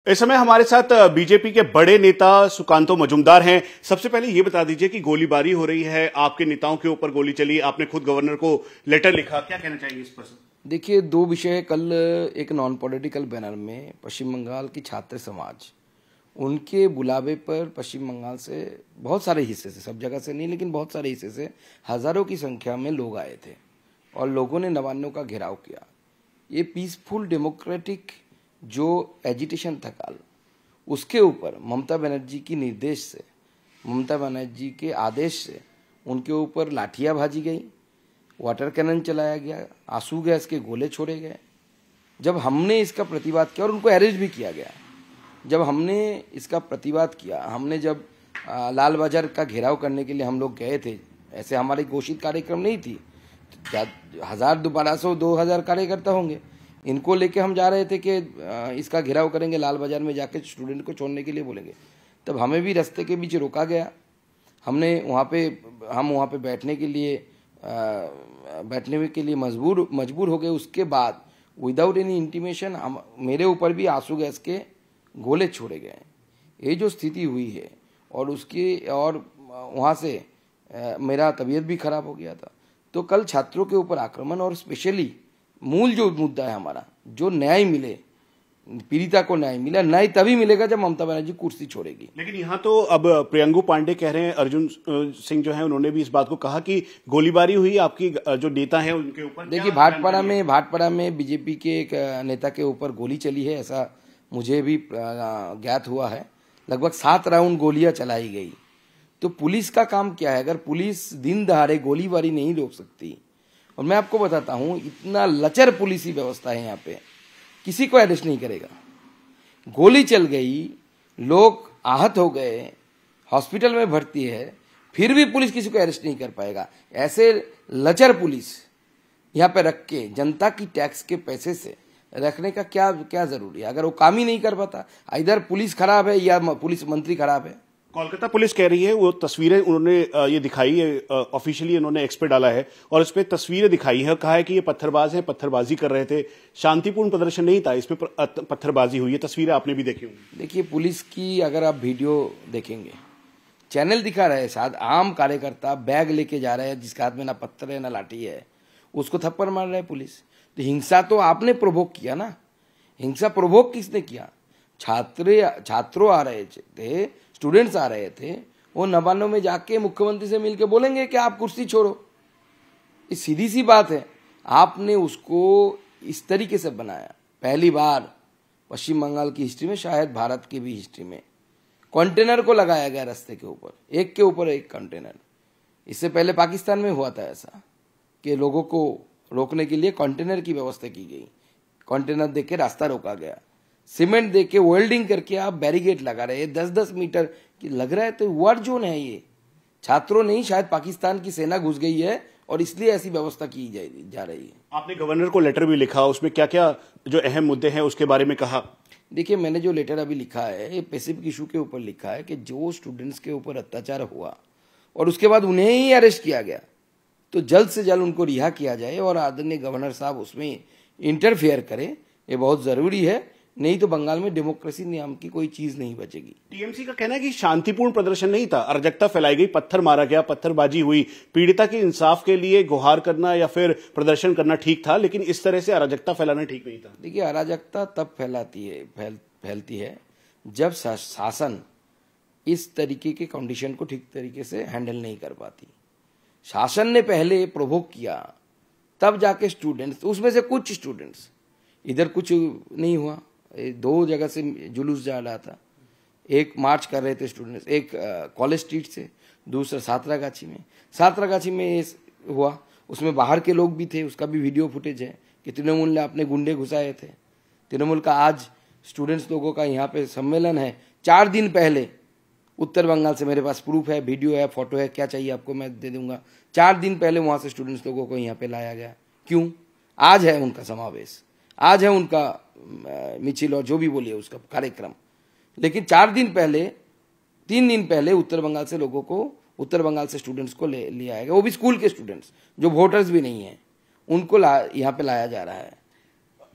इस समय हमारे साथ बीजेपी के बड़े नेता सुकांतो मजूमदार हैं। सबसे पहले ये बता दीजिए कि गोलीबारी हो रही है, आपके नेताओं के ऊपर गोली चली, आपने खुद गवर्नर को लेटर लिखा, क्या कहना चाहिए इस पर? देखिए, दो विषय है। कल एक नॉन पॉलिटिकल बैनर में पश्चिम बंगाल की छात्र समाज, उनके बुलावे पर पश्चिम बंगाल से बहुत सारे हिस्से से, सब जगह से नहीं लेकिन बहुत सारे हिस्से से हजारों की संख्या में लोग आए थे और लोगों ने नवान्नों का घेराव किया। ये पीसफुल डेमोक्रेटिक जो एजिटेशन था कल, उसके ऊपर ममता बनर्जी की निर्देश से, ममता बनर्जी के आदेश से उनके ऊपर लाठियां भाजी गई, वाटर कैनन चलाया गया, आंसू गैस के गोले छोड़े गए। जब हमने इसका प्रतिवाद किया और उनको अरेस्ट भी किया गया, जब हमने इसका प्रतिवाद किया, हमने जब लाल बाजार का घेराव करने के लिए हम लोग गए थे, ऐसे हमारी घोषित कार्यक्रम नहीं थी, 1000 1200 2000 कार्यकर्ता होंगे, इनको लेके हम जा रहे थे कि इसका घेराव करेंगे, लाल बाजार में जाके स्टूडेंट को छोड़ने के लिए बोलेंगे। तब हमें भी रास्ते के बीच रोका गया। हम वहाँ पे बैठने के लिए मजबूर हो गए। उसके बाद विदाउट एनी इंटीमेशन मेरे ऊपर भी आंसू गैस के गोले छोड़े गए। ये जो स्थिति हुई है और वहाँ से मेरा तबीयत भी खराब हो गया था। तो कल छात्रों के ऊपर आक्रमण और स्पेशली मूल जो मुद्दा है हमारा, जो न्याय मिले, पीड़िता को न्याय मिला, न्याय तभी मिलेगा जब ममता बनर्जी कुर्सी छोड़ेगी। लेकिन यहाँ तो अब प्रियंगु पांडे कह रहे हैं, अर्जुन सिंह जो है उन्होंने भी इस बात को कहा कि गोलीबारी हुई आपकी जो नेता है उनके ऊपर। देखिए, भाटपाड़ा में बीजेपी के एक नेता के ऊपर गोली चली है, ऐसा मुझे भी ज्ञात हुआ है। लगभग 7 राउंड गोलियां चलाई गई। तो पुलिस का काम क्या है? अगर पुलिस दिन दहाड़े गोलीबारी नहीं रोक सकती, और मैं आपको बताता हूं, इतना लचर पुलिसी व्यवस्था है यहाँ पे, किसी को अरेस्ट नहीं करेगा। गोली चल गई, लोग आहत हो गए, हॉस्पिटल में भर्ती है, फिर भी पुलिस किसी को अरेस्ट नहीं कर पाएगा। ऐसे लचर पुलिस यहाँ पे रख के जनता की टैक्स के पैसे से रखने का क्या जरूरी है? अगर वो काम ही नहीं कर पाता, इधर पुलिस खराब है या पुलिस मंत्री खराब है। कोलकाता पुलिस कह रही है, वो तस्वीरें उन्होंने ये दिखाई है, ऑफिशियली उन्होंने एक्स पे डाला है और उस पर तस्वीरें दिखाई है, कहा है कि ये पत्थरबाज हैं, पत्थरबाजी कर रहे थे, शांतिपूर्ण प्रदर्शन नहीं था, इसमें पत्थरबाजी हुई है। तस्वीरें आपने भी देखी होंगी। देखिए, पुलिस की अगर आप वीडियो देखेंगे, चैनल दिखा रहे हैं, शायद आम कार्यकर्ता बैग लेके जा रहे हैं, जिसके हाथ में ना पत्थर है ना लाठी है, उसको थप्पड़ मार रहा है पुलिस। तो हिंसा तो आपने प्रोवोक किया ना। हिंसा प्रोवोक किसने किया? छात्रों आ रहे थे, स्टूडेंट्स आ रहे थे, वो नवान्नों में जाके मुख्यमंत्री से मिलके बोलेंगे कि आप कुर्सी छोड़ो। ये सीधी सी बात है। आपने उसको इस तरीके से बनाया। पहली बार पश्चिम बंगाल की हिस्ट्री में, शायद भारत की भी हिस्ट्री में, कंटेनर को लगाया गया रास्ते के ऊपर, एक के ऊपर एक कंटेनर। इससे पहले पाकिस्तान में हुआ था ऐसा कि लोगों को रोकने के लिए कंटेनर की व्यवस्था की गई, कंटेनर देके रास्ता रोका गया, सीमेंट देके वेल्डिंग करके आप बैरिकेड लगा रहे हैं 10-10 मीटर की, लग रहा है तो वार जोन है ये। छात्रों नहीं, शायद पाकिस्तान की सेना घुस गई है और इसलिए ऐसी व्यवस्था की जा रही है। आपने गवर्नर को लेटर भी लिखा, उसमें क्या क्या जो अहम मुद्दे हैं उसके बारे में कहा? देखिए, मैंने जो लेटर अभी लिखा है, ये पैसिफिक इशू के ऊपर लिखा है कि जो स्टूडेंट्स के ऊपर अत्याचार हुआ और उसके बाद उन्हें ही अरेस्ट किया गया, तो जल्द से जल्द उनको रिहा किया जाए और आदरणीय गवर्नर साहब उसमें इंटरफेयर करें। ये बहुत जरूरी है, नहीं तो बंगाल में डेमोक्रेसी नाम की कोई चीज नहीं बचेगी। टीएमसी का कहना है कि शांतिपूर्ण प्रदर्शन नहीं था, अराजकता फैलाई गई, पत्थर मारा गया, पत्थरबाजी हुई। पीड़िता के इंसाफ के लिए गुहार करना या फिर प्रदर्शन करना ठीक था, लेकिन इस तरह से अराजकता फैलाना ठीक नहीं था। देखिए, अराजकता तब फैलती है जब शासन इस तरीके के कंडीशन को ठीक तरीके से हैंडल नहीं कर पाती। शासन ने पहले प्रोवोक किया, तब जाके स्टूडेंट्स, उसमें से कुछ स्टूडेंट्स, इधर कुछ नहीं हुआ, 2 जगह से जुलूस जा रहा था। एक मार्च कर रहे थे स्टूडेंट्स, एक कॉलेज स्ट्रीट से, दूसरा सातरागाछी में ये हुआ। उसमें बाहर के लोग भी थे, उसका भी वीडियो फुटेज है कि तृणमूल ने अपने गुंडे घुसाए थे। तृणमूल का आज स्टूडेंट्स लोगों का यहाँ पे सम्मेलन है। 4 दिन पहले उत्तर बंगाल से मेरे पास प्रूफ है, वीडियो है, फोटो है, क्या चाहिए आपको मैं दे दूंगा। 4 दिन पहले वहां से स्टूडेंट्स लोगों को यहाँ पे लाया गया। क्यों? आज है उनका समावेश, आज है उनका मिचिल और जो भी बोलिए उसका कार्यक्रम। लेकिन 3 दिन पहले उत्तर बंगाल से स्टूडेंट्स को लिया आएगा, वो भी स्कूल के स्टूडेंट्स जो वोटर्स भी नहीं है, उनको यहाँ पे लाया जा रहा है।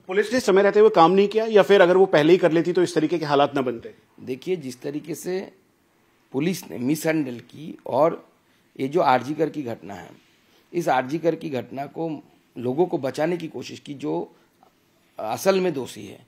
पुलिस ने समय रहते हुए काम नहीं किया, या फिर अगर वो पहले ही कर लेती तो इस तरीके के हालात ना बनते? देखिए, जिस तरीके से पुलिस ने मिस हैंडल की, और ये जो आरजीकर की घटना है, इस आरजीकर की घटना को लोगों को बचाने की कोशिश की, जो असल में दोषी है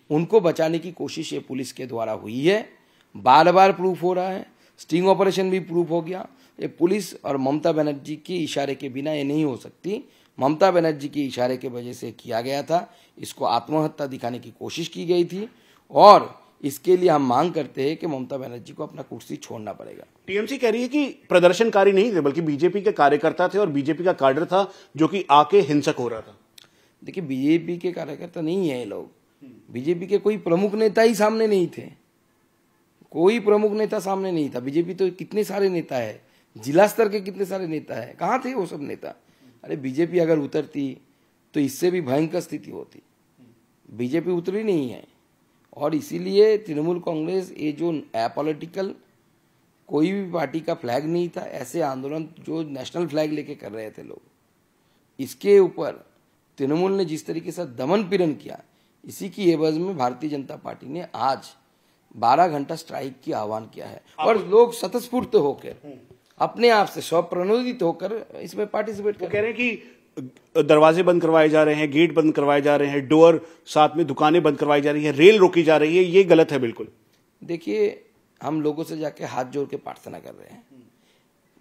उनको बचाने की कोशिश ये पुलिस के द्वारा हुई है। बार बार प्रूफ हो रहा है, स्टिंग ऑपरेशन भी प्रूफ हो गया। ये पुलिस और ममता बनर्जी के इशारे के बिना ये नहीं हो सकती। ममता बनर्जी के इशारे के वजह से किया गया था, इसको आत्महत्या दिखाने की कोशिश की गई थी, और इसके लिए हम मांग करते हैं कि ममता बनर्जी को अपना कुर्सी छोड़ना पड़ेगा। टीएमसी कह रही है कि प्रदर्शनकारी नहीं थे, बल्कि बीजेपी के कार्यकर्ता थे और बीजेपी का काडर था जो कि आके हिंसक हो रहा था। देखिए, बीजेपी के कार्यकर्ता नहीं है ये लोग, बीजेपी के कोई प्रमुख नेता ही सामने नहीं थे, कोई प्रमुख नेता सामने नहीं था। बीजेपी तो कितने सारे नेता है, जिला स्तर के कितने सारे नेता है, कहाँ थे वो सब नेता? अरे बीजेपी अगर उतरती तो इससे भी भयंकर स्थिति होती। बीजेपी उतरी नहीं है, और इसीलिए तृणमूल कांग्रेस, ये जो अपॉलिटिकल कोई भी पार्टी का फ्लैग नहीं था, ऐसे आंदोलन जो नेशनल फ्लैग लेके कर रहे थे लोग, इसके ऊपर तृणमूल ने जिस तरीके से दमन पीड़न किया, इसी की एवज में भारतीय जनता पार्टी ने आज 12 घंटा स्ट्राइक की आह्वान किया है, और लोग स्वतःस्फूर्त होकर अपने आप से स्वप्रणोदित होकर इसमें पार्टिसिपेट कर कह रहे हैं कि दरवाजे बंद करवाए जा रहे हैं, गेट बंद करवाए जा रहे हैं, डोर, साथ में दुकानें बंद करवाई जा रही है, रेल रोकी जा रही है। ये गलत है बिल्कुल। देखिए, हम लोगों से जाके हाथ जोड़ के प्रार्थना कर रहे हैं,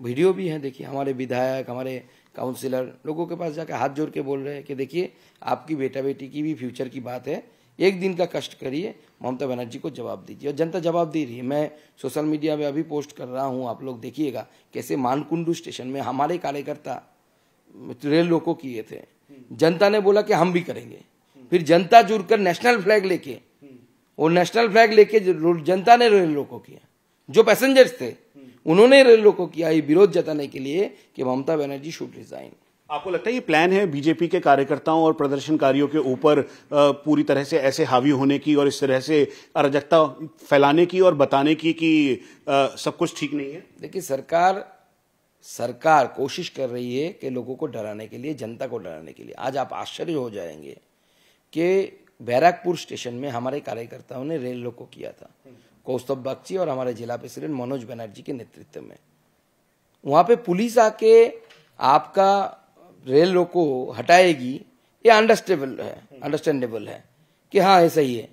वीडियो भी है। देखिए, हमारे विधायक, हमारे काउंसिलर लोगों के पास जाके हाथ जोड़ के बोल रहे हैं कि देखिए, आपकी बेटा बेटी की भी फ्यूचर की बात है, एक दिन का कष्ट करिए, ममता बनर्जी को जवाब दीजिए। और जनता जवाब दे रही है। मैं सोशल मीडिया में अभी पोस्ट कर रहा हूं, आप लोग देखिएगा कैसे मानकुंडू स्टेशन में हमारे कार्यकर्ता रेल रोको किए थे। जनता ने बोला कि हम भी करेंगे, फिर जनता जुड़कर नेशनल फ्लैग लेके, और नेशनल फ्लैग लेके जनता ने रेल रोको किया। जो पैसेंजर्स थे उन्होंने रेल रोको किया, ये विरोध जताने के लिए कि ममता बनर्जी शुड रिजाइन। आपको लगता है ये प्लान है बीजेपी के कार्यकर्ताओं और प्रदर्शनकारियों के ऊपर पूरी तरह से ऐसे हावी होने की और इस तरह से अराजकता फैलाने की और बताने की कि सब कुछ ठीक नहीं है? देखिए, सरकार कोशिश कर रही है कि लोगों को डराने के लिए, जनता को डराने के लिए। आज आप आश्चर्य हो जाएंगे कि बैरकपुर स्टेशन में हमारे कार्यकर्ताओं ने रेल रोको किया था, कौस्तुभ बख्शी और हमारे जिला प्रेसिडेंट मनोज बनर्जी के नेतृत्व में। वहां पे पुलिस आके आपका रेल रोको हटाएगी, ये अंडरस्टैंडेबल है कि हाँ ऐसा ही है।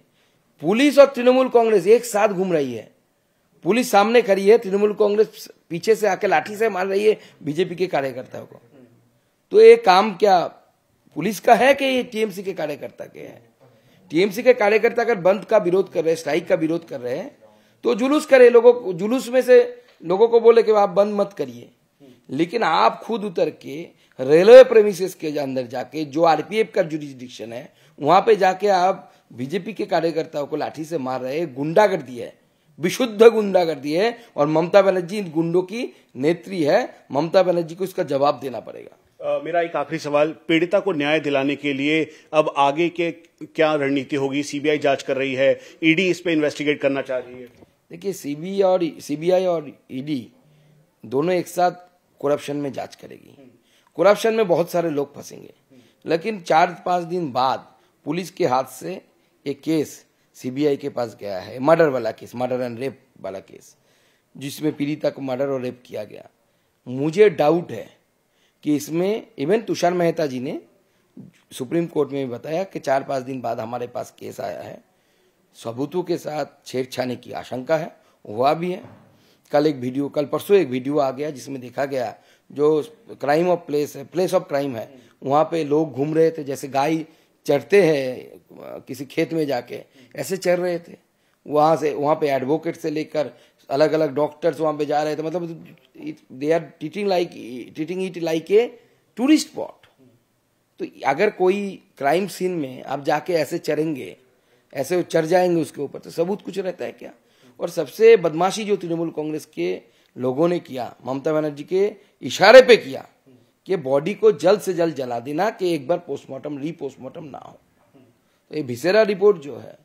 पुलिस और तृणमूल कांग्रेस एक साथ घूम रही है, पुलिस सामने खड़ी है, तृणमूल कांग्रेस पीछे से आके लाठी से मार रही है बीजेपी के कार्यकर्ताओं को। तो ये काम क्या पुलिस का है कि ये टीएमसी के कार्यकर्ता के है? टीएमसी के कार्यकर्ता अगर बंद का विरोध कर रहे हैं, स्ट्राइक का विरोध कर रहे हैं, तो जुलूस करे, लोगों जुलूस में से लोगों को बोले कि आप बंद मत करिए, लेकिन आप खुद उतर के रेलवे प्रेमिसेस के अंदर जाके, जो आरपीएफ का जुरिस्डिक्शन है, वहां पे जाके आप बीजेपी के कार्यकर्ताओं को लाठी से मार रहे हैं। गुंडागर्दी है, विशुद्ध गुंडागर्दी है, और ममता बनर्जी इन गुंडों की नेत्री है। ममता बनर्जी को इसका जवाब देना पड़ेगा। मेरा एक आखिरी सवाल, पीड़िता को न्याय दिलाने के लिए अब आगे के क्या रणनीति होगी? सीबीआई जांच कर रही है, ईडी इस पे इन्वेस्टिगेट करना चाह रही है। देखिए, सीबीआई और ईडी दोनों एक साथ करप्शन में जांच करेगी। करप्शन में बहुत सारे लोग फंसेंगे, लेकिन 4-5 दिन बाद पुलिस के हाथ से एक केस सीबीआई के पास गया है, मर्डर वाला केस, मर्डर एंड रेप वाला केस, जिसमें पीड़िता को मर्डर और रेप किया गया। मुझे डाउट है कि इसमें इवन तुषार मेहता जी ने सुप्रीम कोर्ट में भी बताया कि 4-5 दिन बाद हमारे पास केस आया है, सबूतों के साथ छेड़छाड़ की आशंका है, हुआ भी है। कल परसों एक वीडियो आ गया जिसमें देखा गया जो crime of place of crime है, वहां पे लोग घूम रहे थे, जैसे गाय चरते हैं किसी खेत में जाके, ऐसे चर रहे थे। वहां पे एडवोकेट से लेकर अलग अलग डॉक्टर्स वहां पे जा रहे थे, मतलब they are treating it like a tourist spot. तो अगर कोई क्राइम सीन में आप जाके ऐसे चरेंगे, ऐसे चढ़ जाएंगे उसके ऊपर, तो सबूत कुछ रहता है क्या? और सबसे बदमाशी जो तृणमूल कांग्रेस के लोगों ने किया, ममता बनर्जी के इशारे पे किया कि बॉडी को जल्द से जल्द जला देना, कि एक बार पोस्टमार्टम रीपोस्टमार्टम ना हो। तो ये भिसेरा रिपोर्ट जो है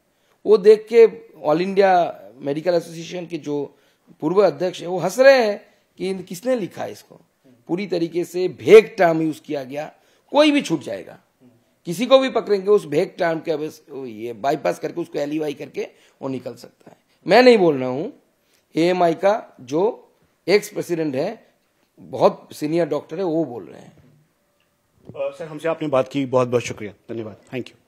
वो देख के ऑल इंडिया मेडिकल एसोसिएशन के जो पूर्व अध्यक्ष है वो हंस रहे हैं कि किसने लिखा है इसको। पूरी तरीके से भेग टर्म यूज किया गया, कोई भी छूट जाएगा, किसी को भी पकड़ेंगे उस भेक टाइम के ये बाईपास करके उसको एलिवाई करके वो निकल सकता है। मैं नहीं बोल रहा हूं, एएमआई का जो एक्स प्रेसिडेंट है, बहुत सीनियर डॉक्टर है, वो बोल रहे हैं। सर, हमसे आपने बात की, बहुत बहुत शुक्रिया, धन्यवाद, थैंक यू।